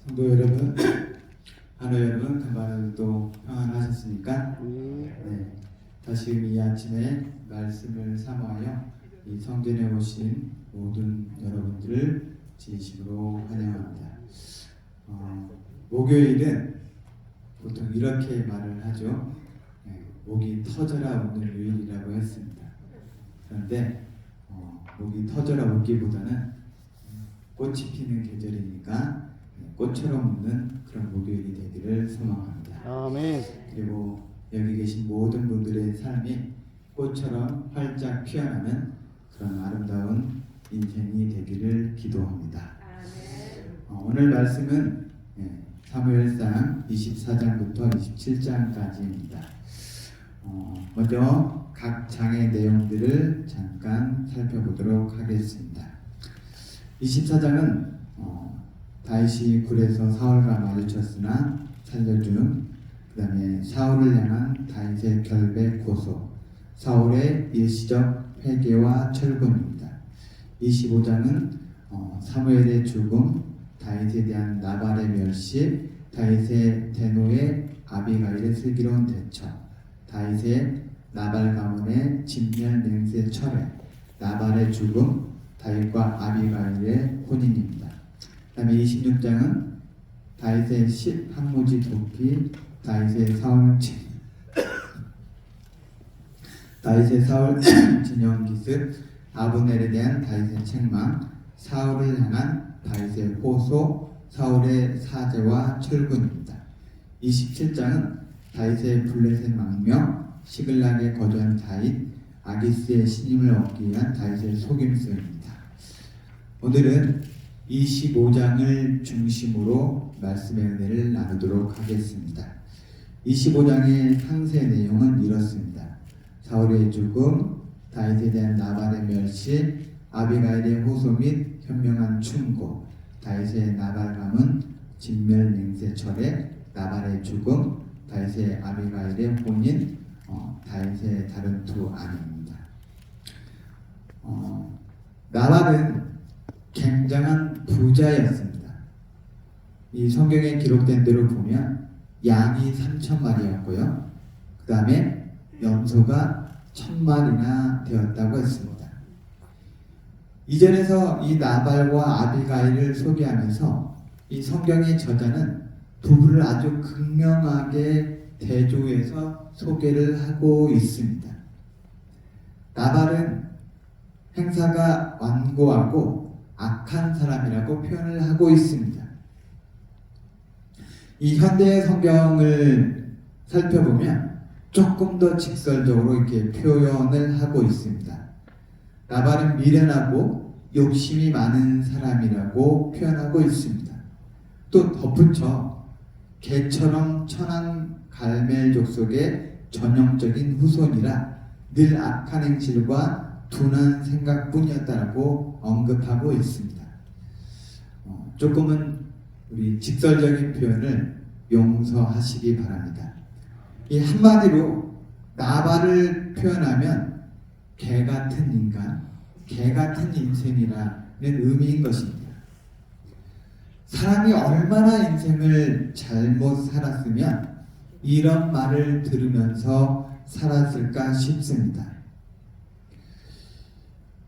성도 여러분, 하루 여러분, 간만에도 평안하셨습니까? 네, 다시 이 아침에 말씀을 사모하여 이 성전에 오신 모든 여러분들을 진심으로 환영합니다. 목요일은 보통 이렇게 말을 하죠. 목이 터져라 웃는 요일이라고 했습니다. 그런데 목이 터져라 웃기보다는 꽃이 피는 계절이니까 꽃처럼 웃는 그런 목요일이 되기를 소망합니다. 아멘. 그리고 여기 계신 모든 분들의 삶이 꽃처럼 활짝 피어나는 그런 아름다운 인생이 되기를 기도합니다. 오늘 말씀은 사무엘상 24장부터 27장까지입니다. 먼저 각 장의 내용들을 잠깐 살펴보도록 하겠습니다. 24장은 다윗이 굴에서 사울과 마주쳤으나 살려줌, 그 다음에 사울을 향한 다윗의 결백 고소, 사울의 일시적 회개와 철군입니다. 25장은 사무엘의 죽음, 다윗에 대한 나발의 멸시, 다윗의 대노의 아비가일의 슬기로운 대처, 다윗의 나발 가문의 진멸 맹세 철회, 나발의 죽음, 다윗과 아비가일의 혼인입니다. 그 다음에 26장은 다윗의 10항무지 도피, 다윗의 사울 진영 기습, 아브넬에 대한 다윗의 책망, 사울을 향한 다윗의 호소, 사울의 사죄와 철군입니다. 27장은 다윗의 블레셋 망명, 시글락에 거주한 다윗, 아기스의 신임을 얻기 위한 다윗의 속임수입니다. 오늘은 25장을 중심으로 말씀의 은혜를 나누도록 하겠습니다. 25장의 상세 내용은 이렇습니다. 사울의 죽음, 다윗에 대한 나발의 멸시, 아비가일의 호소 및 현명한 충고, 다윗의 나발 가문, 진멸 맹세 철회, 나발의 죽음, 다윗의 아비가일의 혼인, 다윗의 다른 두 아내입니다. 나발은 굉장한 부자였습니다. 이 성경에 기록된 대로 보면 양이 3,000마리였고요. 그 다음에 염소가 1,000마리나 되었다고 했습니다. 이전에서 이 나발과 아비가일을 소개하면서 이 성경의 저자는 부부를 아주 극명하게 대조해서 소개를 하고 있습니다. 나발은 행사가 완고하고 악한 사람이라고 표현을 하고 있습니다. 이 현대의 성경을 살펴보면 조금 더 직설적으로 이렇게 표현을 하고 있습니다. 나발은 미련하고 욕심이 많은 사람이라고 표현하고 있습니다. 또 덧붙여 개처럼 천한 갈멜족 속의 전형적인 후손이라 늘 악한 행실과 둔한 생각뿐이었다라고 언급하고 있습니다. 조금은 우리 직설적인 표현을 용서하시기 바랍니다. 이 한마디로 나발을 표현하면 개 같은 인간, 개 같은 인생이라는 의미인 것입니다. 사람이 얼마나 인생을 잘못 살았으면 이런 말을 들으면서 살았을까 싶습니다.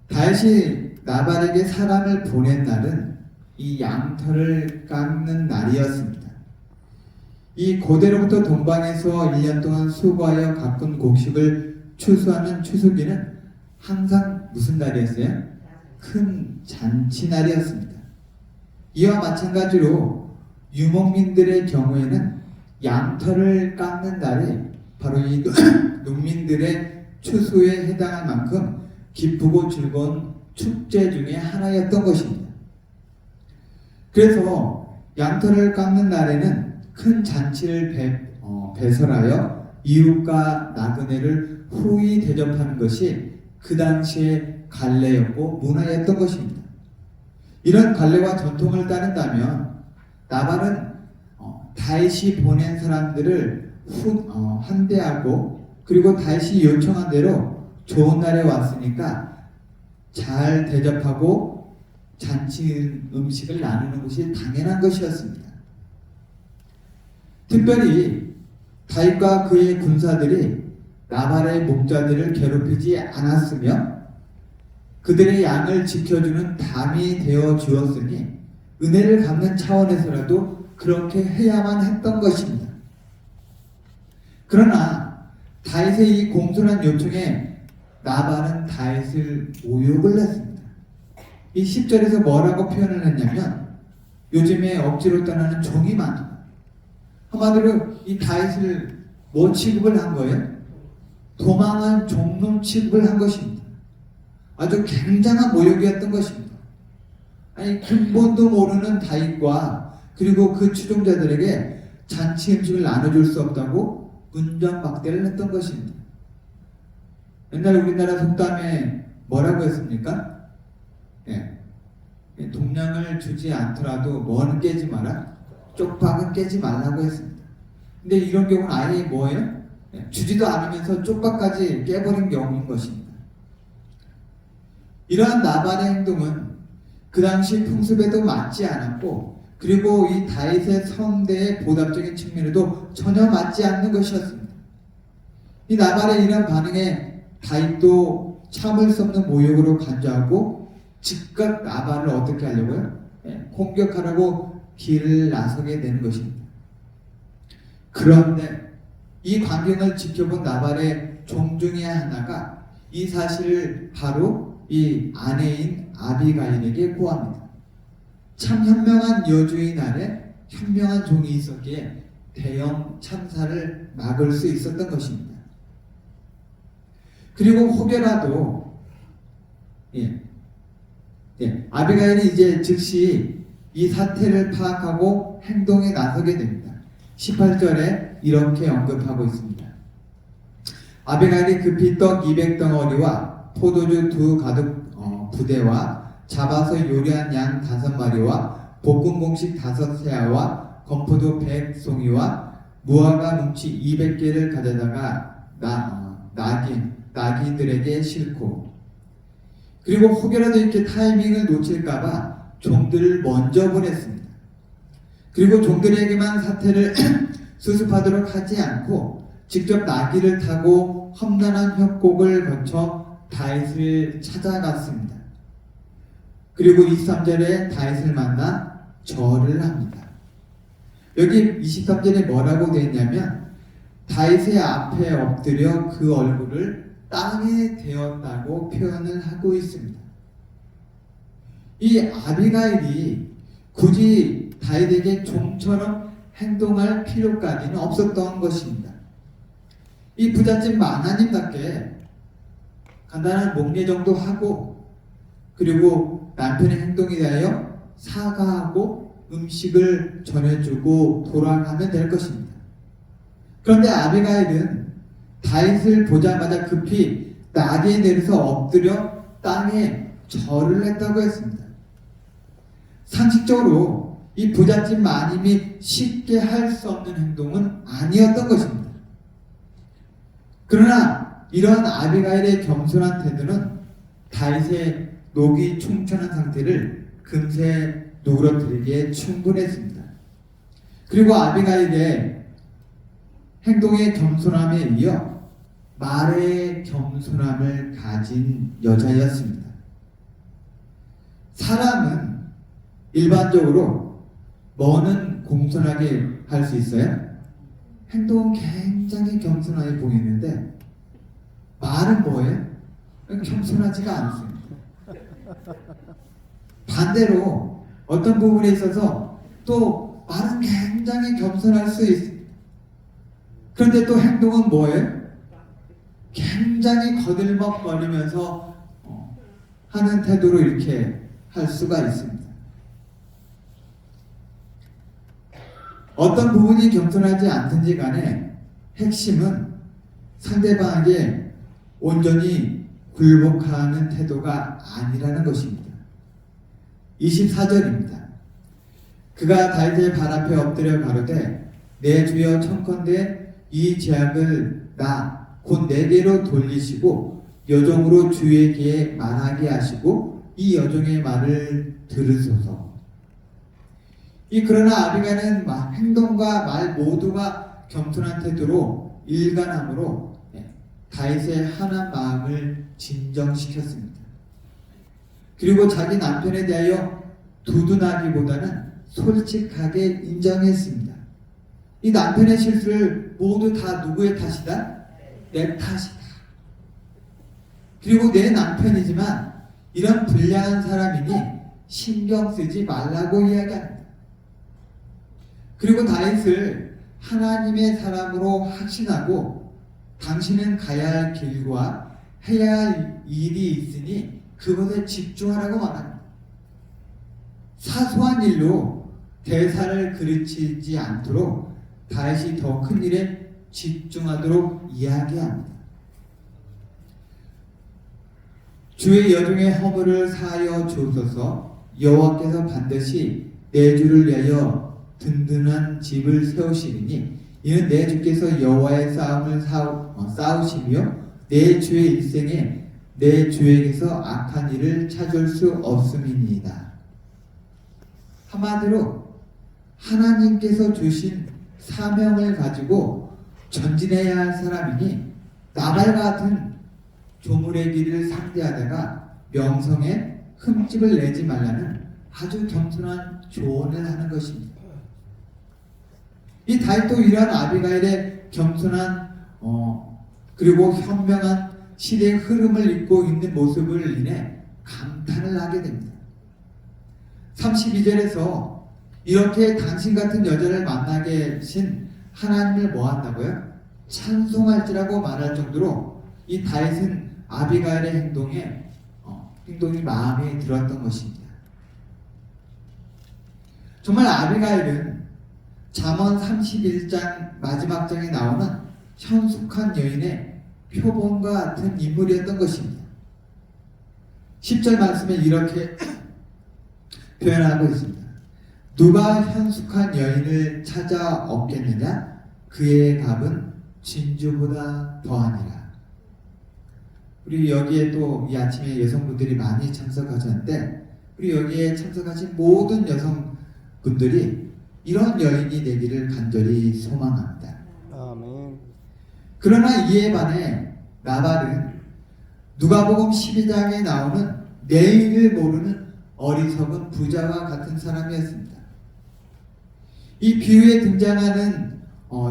다윗이 나발에게 사람을 보낸 날은 이 양털을 깎는 날이었습니다. 이 고대로부터 동방에서 1년 동안 수고하여 가꾼 곡식을 추수하는 추수기는 항상 무슨 날이었어요? 큰 잔치날이었습니다. 이와 마찬가지로 유목민들의 경우에는 양털을 깎는 날이 바로 이 농민들의 추수에 해당할 만큼 기쁘고 즐거운 축제 중에 하나였던 것입니다. 그래서 양털을 깎는 날에는 큰 잔치를 배설하여 이웃과 나그네를 후히 대접하는 것이 그 당시의 관례였고 문화였던 것입니다. 이런 관례와 전통을 따른다면 나발은 다윗이 보낸 사람들을 환대하고 그리고 다윗이 요청한 대로 좋은 날에 왔으니까 잘 대접하고 잔치 음식을 나누는 것이 당연한 것이었습니다. 특별히 다윗과 그의 군사들이 나발의 목자들을 괴롭히지 않았으며 그들의 양을 지켜주는 담이 되어 주었으니 은혜를 갚는 차원에서라도 그렇게 해야만 했던 것입니다. 그러나 다윗의 이 공손한 요청에 나발은 다윗을 모욕을 했습니다. 이 10절에서 뭐라고 표현을 했냐면 요즘에 억지로 떠나는 종이 많다. 한마디로 이 다윗을 뭐 취급을 한 거예요? 도망한 종놈 취급을 한 것입니다. 아주 굉장한 모욕이었던 것입니다. 아니 근본도 모르는 다윗과 그리고 그 추종자들에게 잔치 음식을 나눠줄 수 없다고 문전박대를 했던 것입니다. 옛날 우리나라 속담에 뭐라고 했습니까? 동량을 주지 않더라도 뭐는 깨지 마라? 쪽박은 깨지 말라고 했습니다. 근데 이런 경우는 아예 뭐예요? 주지도 않으면서 쪽박까지 깨버린 경우인 것입니다. 이러한 나발의 행동은 그 당시 풍습에도 맞지 않았고 그리고 이 다윗의 성대의 보답적인 측면에도 전혀 맞지 않는 것이었습니다. 이 나발의 이러한 반응에 다윗도 참을 수 없는 모욕으로 간주하고 즉각 나발을 어떻게 하려고요? 공격하라고 길을 나서게 되는 것입니다. 그런데 이 광경을 지켜본 나발의 종 중에 하나가 이 사실을 바로 이 아내인 아비가일에게 고합니다. 참 현명한 여주인 아래 현명한 종이 있었기에 대형 참사를 막을 수 있었던 것입니다. 그리고 혹여라도 아비가일이 이제 즉시 이 사태를 파악하고 행동에 나서게 됩니다. 18절에 이렇게 언급하고 있습니다. 아비가일이 급히 떡 200덩어리와 포도주 2 가득 부대와 잡아서 요리한 양 5마리와 볶은 곡식 5세아와 건포도 100송이와 무화과 뭉치 200개를 가져다가 나귀들에게 싣고 그리고 혹여라도 이렇게 타이밍을 놓칠까봐 종들을 먼저 보냈습니다. 그리고 종들에게만 사태를 수습하도록 하지 않고 직접 나귀를 타고 험난한 협곡을 거쳐 다윗을 찾아갔습니다. 그리고 23절에 다윗을 만나 절을 합니다. 여기 23절에 뭐라고 되어 있냐면 다윗의 앞에 엎드려 그 얼굴을 땅에 대었다고 표현을 하고 있습니다. 이 아비가일이 굳이 다윗에게 종처럼 행동할 필요까지는 없었던 것입니다. 이 부잣집 마나님답게 간단한 목례 정도 하고 그리고 남편의 행동에 대하여 사과하고 음식을 전해주고 돌아가면 될 것입니다. 그런데 아비가일은 다윗을 보자마자 급히 나귀에 내려서 엎드려 땅에 절을 했다고 했습니다. 상식적으로 이 부잣집 마님이 쉽게 할 수 없는 행동은 아니었던 것입니다. 그러나 이러한 아비가일의 겸손한 태도는 다윗의 녹이 충천한 상태를 금세 누그러뜨리기에 충분했습니다. 그리고 아비가일의 행동의 겸손함에 이어 말의 겸손함을 가진 여자였습니다. 사람은 일반적으로 뭐는 공손하게 할 수 있어요? 행동은 굉장히 겸손하게 보이는데 말은 뭐예요? 겸손하지가 않습니다. 반대로 어떤 부분에 있어서 또 말은 굉장히 겸손할 수 있습니다. 그런데 또 행동은 뭐예요? 굉장히 거들먹거리면서 하는 태도로 이렇게 할 수가 있습니다. 어떤 부분이 겸손하지 않든지 간에 핵심은 상대방에게 온전히 굴복하는 태도가 아니라는 것입니다. 24절입니다. 그가 다윗의 발 앞에 엎드려 가로되 내 주여 청컨대 이 제약을 곧 내게로 돌리시고 여종으로 주에게 말하게 하시고 이 여종의 말을 들으소서. 그러나 아비가일은 행동과 말 모두가 겸손한 태도로 일관함으로 다윗의 한한 마음을 진정시켰습니다. 그리고 자기 남편에 대하여 두둔하기보다는 솔직하게 인정했습니다. 이 남편의 실수를 모두 다 누구의 탓이다? 내 탓이다. 그리고 내 남편이지만 이런 불량한 사람이니 신경 쓰지 말라고 이야기합니다. 그리고 다윗을 하나님의 사람으로 확신하고 당신은 가야 할 길과 해야 할 일이 있으니 그것에 집중하라고 말합니다. 사소한 일로 대사를 그르치지 않도록 다윗이 더 큰 일에 집중하도록 이야기합니다. 주의 여종의 허물을 사하여 주옵소서. 여호와께서 반드시 내 주를 위하여 든든한 집을 세우시리니 이는 내 주께서 여호와의 싸움을 싸우시며 내 주의 일생에 내 주에게서 악한 일을 찾을 수 없음이니이다. 한마디로 하나님께서 주신 사명을 가지고 전진해야 할 사람이니 나발 같은 조물의 길을 상대하다가 명성에 흠집을 내지 말라는 아주 겸손한 조언을 하는 것입니다. 이 다윗도 이러한 아비가일의 겸손한 그리고 현명한 시대의 흐름을 잇고 있는 모습을 인해 감탄을 하게 됩니다. 32절에서 이렇게 당신 같은 여자를 만나게 하신 하나님을 뭐 한다고요? 찬송할지라고 말할 정도로 이 다윗은 아비가일의 행동이 마음에 들었던 것입니다. 정말 아비가일은 잠언 31장 마지막 장에 나오는 현숙한 여인의 표본과 같은 인물이었던 것입니다. 10절 말씀에 이렇게 표현하고 있습니다. 누가 현숙한 여인을 찾아 얻겠느냐? 그의 값은 진주보다 더하니라. 우리 여기에 또 이 아침에 여성분들이 많이 참석하셨는데 우리 여기에 참석하신 모든 여성분들이 이런 여인이 되기를 간절히 소망합니다. 아멘. 그러나 이에 반해 나발은 누가복음 12장에 나오는 내일을 모르는 어리석은 부자와 같은 사람이었습니다. 이 비유에 등장하는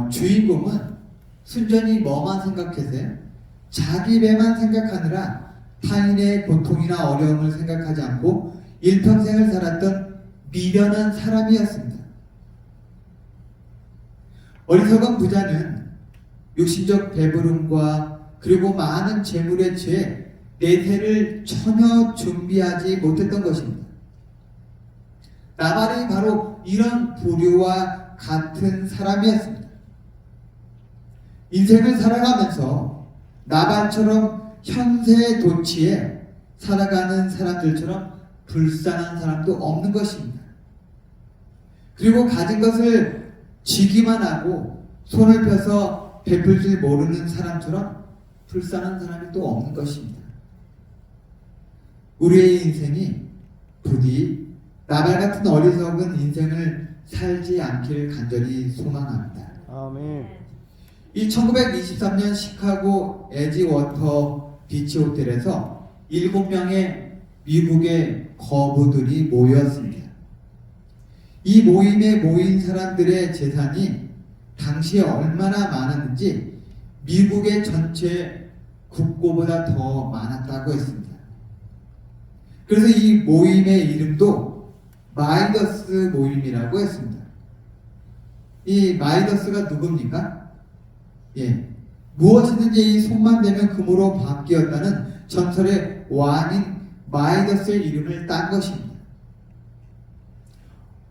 주인공은 순전히 뭐만 생각해서요? 자기 배만 생각하느라 타인의 고통이나 어려움을 생각하지 않고 일평생을 살았던 미련한 사람이었습니다. 어리석은 부자는 육신적 배부름과 그리고 많은 재물에 취해 내세를 전혀 준비하지 못했던 것입니다. 나발이 바로 이런 부류와 같은 사람이었습니다. 인생을 살아가면서 나발처럼 현세의 도취에 살아가는 사람들처럼 불쌍한 사람도 없는 것입니다. 그리고 가진 것을 쥐기만 하고 손을 펴서 베풀 줄 모르는 사람처럼 불쌍한 사람이 또 없는 것입니다. 우리의 인생이 부디 나발 같은 어리석은 인생을 살지 않기를 간절히 소망합니다. 아멘. 이 1923년 시카고 에지워터 비치 호텔에서 7명의 미국의 거부들이 모였습니다. 이 모임에 모인 사람들의 재산이 당시에 얼마나 많았는지 미국의 전체 국고보다 더 많았다고 했습니다. 그래서 이 모임의 이름도 마이더스 모임이라고 했습니다. 이 마이더스가 누굽니까? 무엇이든지 이 손만 대면 금으로 바뀌었다는 전설의 왕인 마이더스의 이름을 딴 것입니다.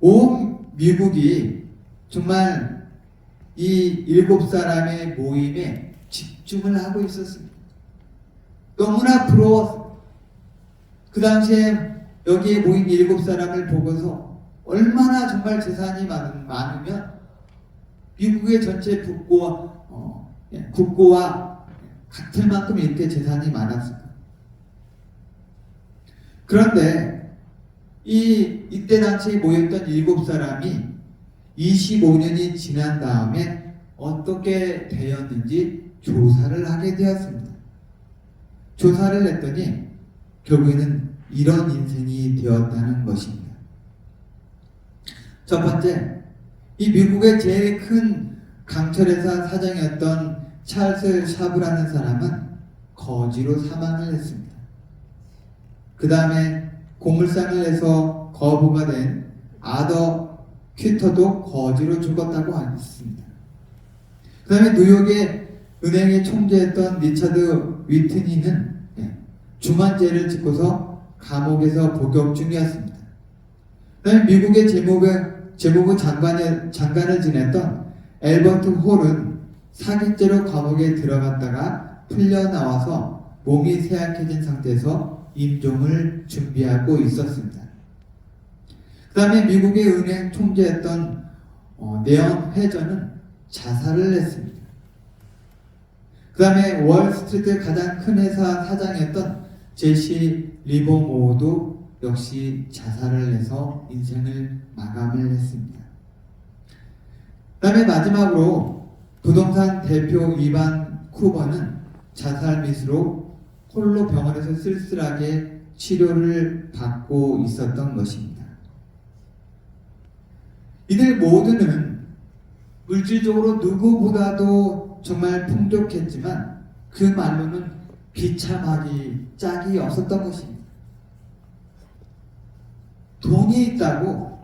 온 미국이 정말 이 7사람의 모임에 집중을 하고 있었습니다. 너무나 부러웠습니다. 그 당시에 여기에 모인 7사람을 보고서 얼마나 정말 재산이 많으면 미국의 전체 국고와 같을 만큼 이렇게 재산이 많았습니다. 그런데 이때 당시에 모였던 7사람이 25년이 지난 다음에 어떻게 되었는지 조사를 하게 되었습니다. 조사를 했더니 결국에는 이런 인생이 되었다는 것입니다. 첫 번째, 이 미국의 제일 큰 강철회사 사장이었던 찰스 샤브라는 사람은 거지로 사망을 했습니다. 그 다음에 고물상을 해서 거부가 된 아더 퀴터도 거지로 죽었다고 했습니다. 그 다음에 뉴욕의 은행에 총재했던 리처드 위트니는 중환죄를 짓고서 감옥에서 복역 중이었습니다. 그 다음에 미국의 재무부 장관을 지냈던 엘버트 홀은 사기죄로 감옥에 들어갔다가 풀려나와서 몸이 쇠약해진 상태에서 임종을 준비하고 있었습니다. 그 다음에 미국의 은행 총재였던 네언 회전은 자살을 했습니다. 그 다음에 월스트리트 가장 큰 회사 사장이었던 제시 리버모어도 역시 자살을 해서 인생을 마감을 했습니다. 그 다음에 마지막으로 부동산 대표 이반 쿠버는 자살 미수로 홀로 병원에서 쓸쓸하게 치료를 받고 있었던 것입니다. 이들 모두는 물질적으로 누구보다도 정말 풍족했지만 그 말로는 비참하기 짝이 없었던 것입니다. 돈이 있다고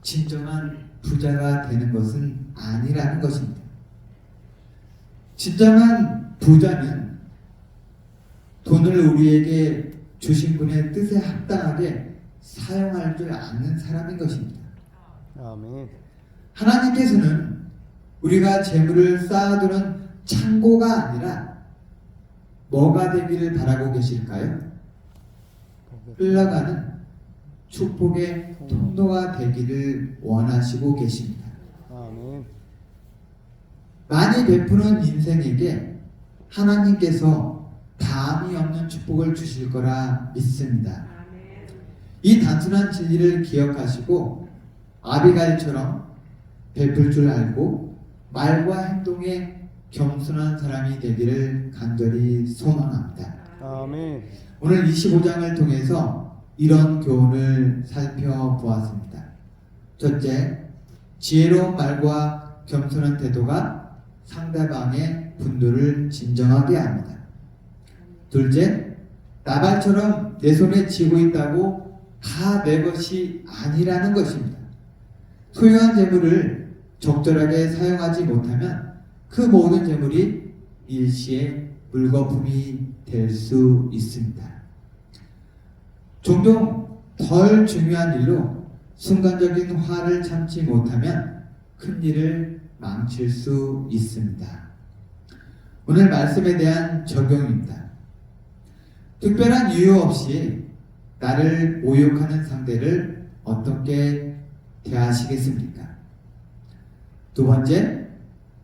진정한 부자가 되는 것은 아니라는 것입니다. 진정한 부자는 돈을 우리에게 주신 분의 뜻에 합당하게 사용할 줄 아는 사람인 것입니다. 아멘. 하나님께서는 우리가 재물을 쌓아두는 창고가 아니라 뭐가 되기를 바라고 계실까요? 흘러가는 축복의 통로가 되기를 원하시고 계십니다. 아멘. 많이 베푸는 인생에게 하나님께서 다함이 없는 축복을 주실 거라 믿습니다. 이 단순한 진리를 기억하시고 아비가일처럼 베풀 줄 알고 말과 행동에 겸손한 사람이 되기를 간절히 소망합니다. 아멘. 오늘 25장을 통해서 이런 교훈을 살펴보았습니다. 첫째, 지혜로운 말과 겸손한 태도가 상대방의 분노를 진정하게 합니다. 둘째, 나발처럼 내 손에 쥐고 있다고 다 내 것이 아니라는 것입니다. 소유한 재물을 적절하게 사용하지 못하면 그 모든 재물이 일시에 물거품이 될 수 있습니다. 종종 덜 중요한 일로 순간적인 화를 참지 못하면 큰 일을 망칠 수 있습니다. 오늘 말씀에 대한 적용입니다. 특별한 이유 없이 나를 모욕하는 상대를 어떻게 대하시겠습니까? 두 번째,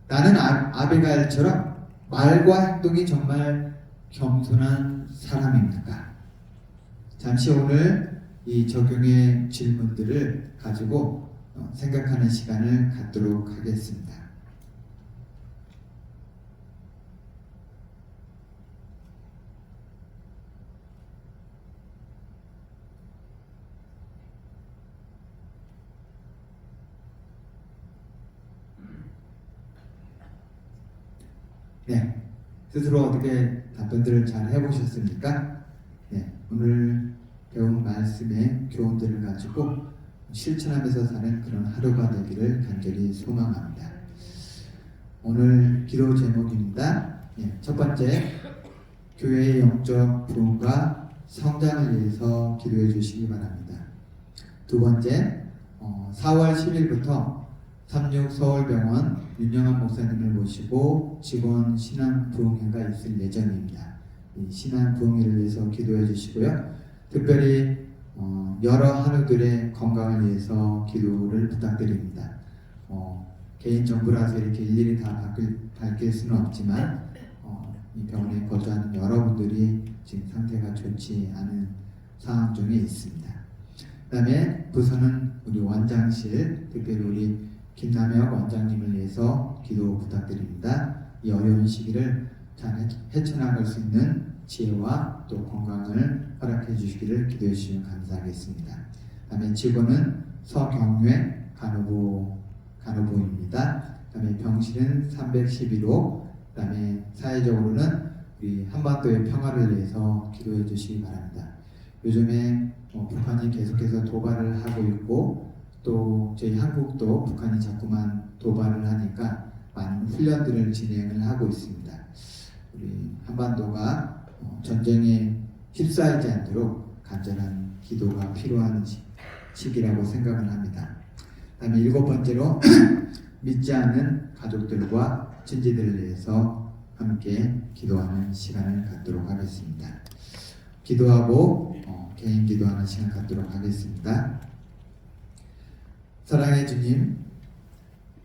나는 아비가일처럼 말과 행동이 정말 겸손한 사람입니까? 잠시 오늘 이 적용의 질문들을 가지고 생각하는 시간을 갖도록 하겠습니다. 네, 스스로 어떻게 답변들을 잘 해보셨습니까? 네, 오늘 배운 말씀의 교훈들을 가지고 실천하면서 사는 그런 하루가 되기를 간절히 소망합니다. 오늘 기도 제목입니다. 네, 첫 번째, 교회의 영적 부흥과 성장을 위해서 기도해 주시기 바랍니다. 두 번째, 4월 10일부터 36 서울병원 윤영한 목사님을 모시고 직원 신앙 부흥회가 있을 예정입니다. 이 신앙 부흥회를 위해서 기도해 주시고요. 특별히 여러 한우들의 건강을 위해서 기도를 부탁드립니다. 개인 정보라서 이렇게 일일이 다 밝힐 수는 없지만 이 병원에 거주하는 여러분들이 지금 상태가 좋지 않은 상황 중에 있습니다. 그다음에 부서는 우리 원장실, 특별히 우리 김남혁 원장님을 위해서 기도 부탁드립니다. 이 어려운 시기를 잘 헤쳐나갈 수 있는 지혜와 또 건강을 허락해 주시기를 기도해 주시면 감사하겠습니다. 그다음에 직원은 서경회 간호부입니다. 그다음에 병실은 311호. 그다음에 사회적으로는 우리 한반도의 평화를 위해서 기도해 주시기 바랍니다. 요즘에 북한이 계속해서 도발을 하고 있고 또 저희 한국도 북한이 자꾸만 도발을 하니까 많은 훈련들을 진행을 하고 있습니다. 우리 한반도가 전쟁에 휩싸이지 않도록 간절한 기도가 필요한 시기라고 생각을 합니다. 그다음에 7번째로 믿지 않는 가족들과 친지들을 위해서 함께 기도하는 시간을 갖도록 하겠습니다. 기도하고 개인 기도하는 시간 갖도록 하겠습니다. 사랑의 주님,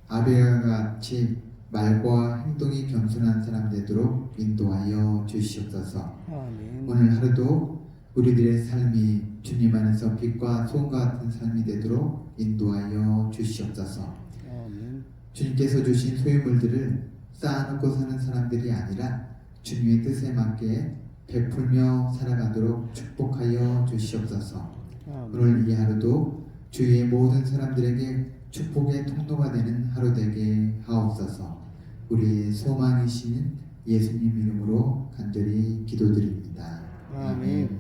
아벨과 같이 말과 행동이 겸손한 사람 되도록 인도하여 주시옵소서. 아멘. 오늘 하루도 우리들의 삶이 주님 안에서 빛과 소금과 같은 삶이 되도록 인도하여 주시옵소서. 아멘. 주님께서 주신 소유물들을 쌓아놓고 사는 사람들이 아니라 주님의 뜻에 맞게 베풀며 살아가도록 축복하여 주시옵소서. 아멘. 오늘 이 하루도 주위의 모든 사람들에게 축복의 통로가 되는 하루 되게 하옵소서. 우리의 소망이신 예수님 이름으로 간절히 기도드립니다. 아멘.